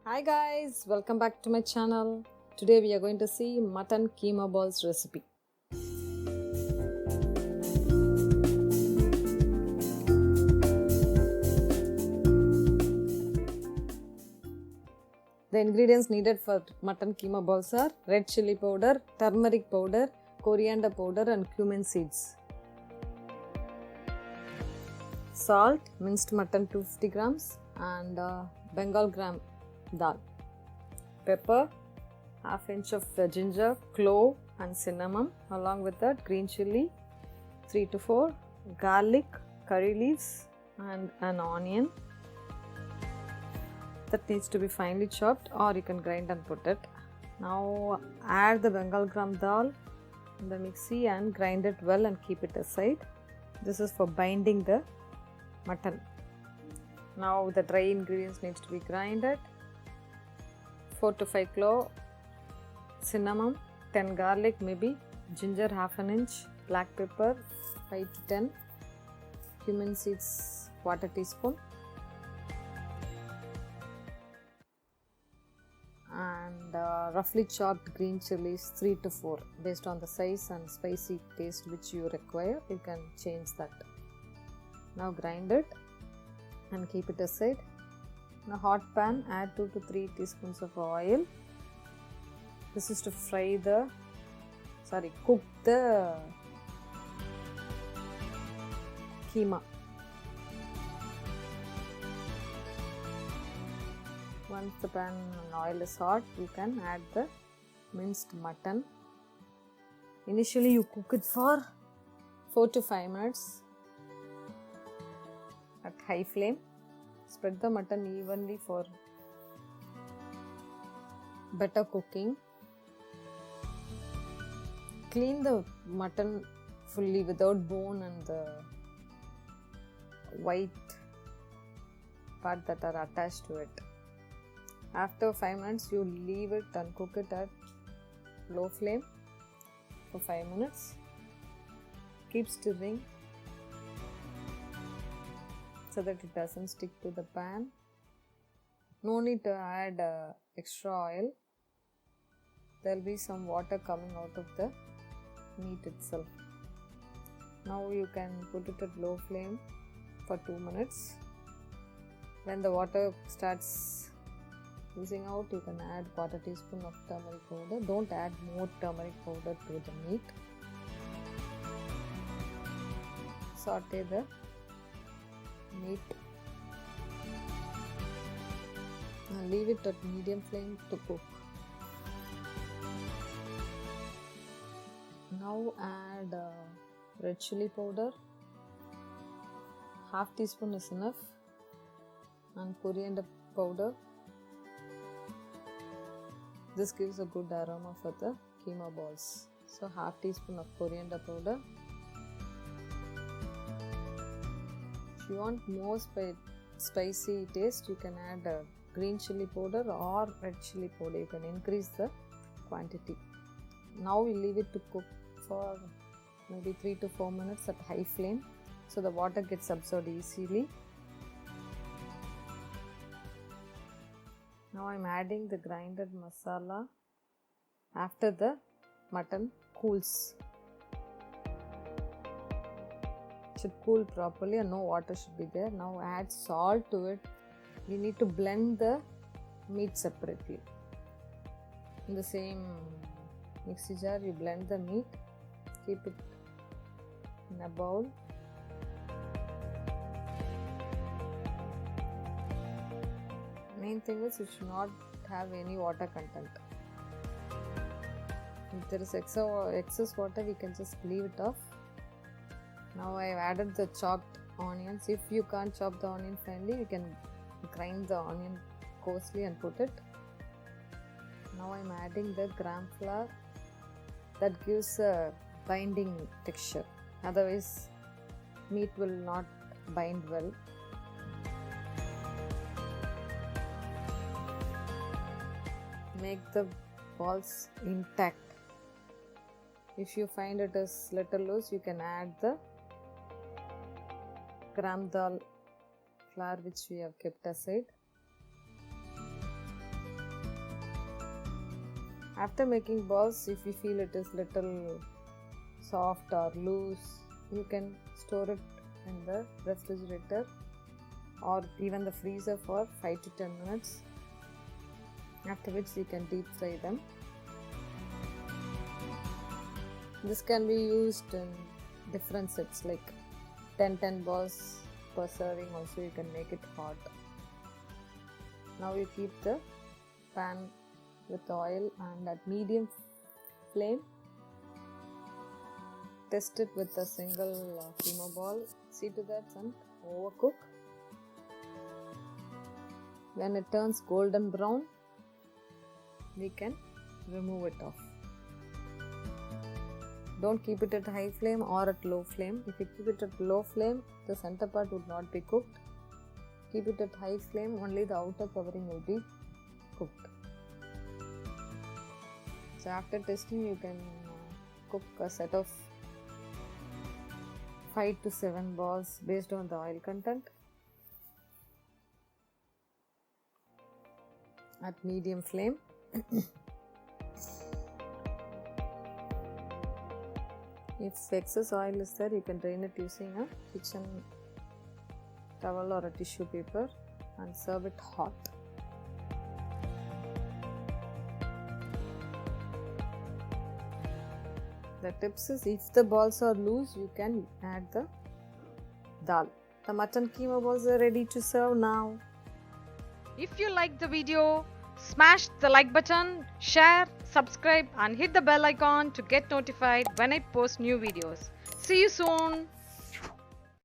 Hi guys, welcome back to my channel. Today we are going to see mutton keema balls recipe. The ingredients needed for mutton keema balls are red chilli powder, turmeric powder, coriander powder and cumin seeds. Salt, minced mutton 250 grams and Bengal gram dal. Pepper, half inch of ginger, clove and cinnamon, along with that green chilli 3 to 4, garlic, curry leaves and an onion that needs to be finely chopped, or you can grind and put it. Now add the Bengal gram dal in the mixie and grind it well and keep it aside. This is for binding the mutton. Now the dry ingredients needs to be grinded. 4 to 5 clove, cinnamon, 10 garlic maybe, ginger half an inch, black pepper 5 to 10, cumin seeds 1/4 teaspoon and roughly chopped green chilies 3 to 4 based on the size and spicy taste which you require. You can change that. Now grind it and keep it aside. In a hot pan, add 2 to 3 teaspoons of oil. This is to cook the keema. Once the pan and oil is hot, you can add the minced mutton. Initially, you cook it for 4 to 5 minutes at high flame. Spread the mutton evenly for better cooking. Clean the mutton fully without bone and the white part that are attached to it. After 5 minutes, you leave it and cook it at low flame for 5 minutes. Keep stirring so that it doesn't stick to the pan. No need to add extra oil. There will be some water coming out of the meat itself. Now you can put it at low flame for 2 minutes. When the water starts oozing out, you can add 1/4 teaspoon of turmeric powder. Don't add more turmeric powder to the meat. Saute the meat and leave it at medium flame to cook. Now add red chilli powder, half teaspoon is enough, and coriander powder. This gives a good aroma for the keema balls. So half teaspoon of coriander powder. If you want more spicy taste, you can add green chilli powder or red chilli powder. You can increase the quantity. Now we leave it to cook for maybe 3 to 4 minutes at high flame so the water gets absorbed easily. Now I am adding the grinded masala after the mutton cools. Should cool properly and no water should be there. Now add salt to it. We need to blend the meat separately. In the same mixie jar, you blend the meat, keep it in a bowl. Main thing is it should not have any water content. If there is excess water, we can just leave it off. Now I have added the chopped onions. If you can't chop the onion finely, you can grind the onion coarsely and put it. Now I am adding the gram flour. That gives a binding texture. Otherwise, meat will not bind well. Make the balls intact. If you find it is little loose, you can add the gram dal flour which we have kept aside. After making balls, if you feel it is little soft or loose, you can store it in the refrigerator or even the freezer for 5 to 10 minutes, after which you can deep fry them. This can be used in different sets, like 10 balls per serving. Also you can make it hot. Now you keep the pan with oil and at medium flame. Test it with a single keema ball. See to that and overcook. When it turns golden brown, we can remove it off. Don't keep it at high flame or at low flame. If you keep it at low flame, the center part would not be cooked. Keep it at high flame, only the outer covering will be cooked. So after testing, you can cook a set of 5 to 7 balls based on the oil content at medium flame. If excess oil is there, you can drain it using a kitchen towel or a tissue paper and serve it hot. The tips is, if the balls are loose, you can add the dal. The mutton keema balls are ready to serve now. If you like the video, smash the like button, share, subscribe and hit the bell icon to get notified when I post new videos. See you soon.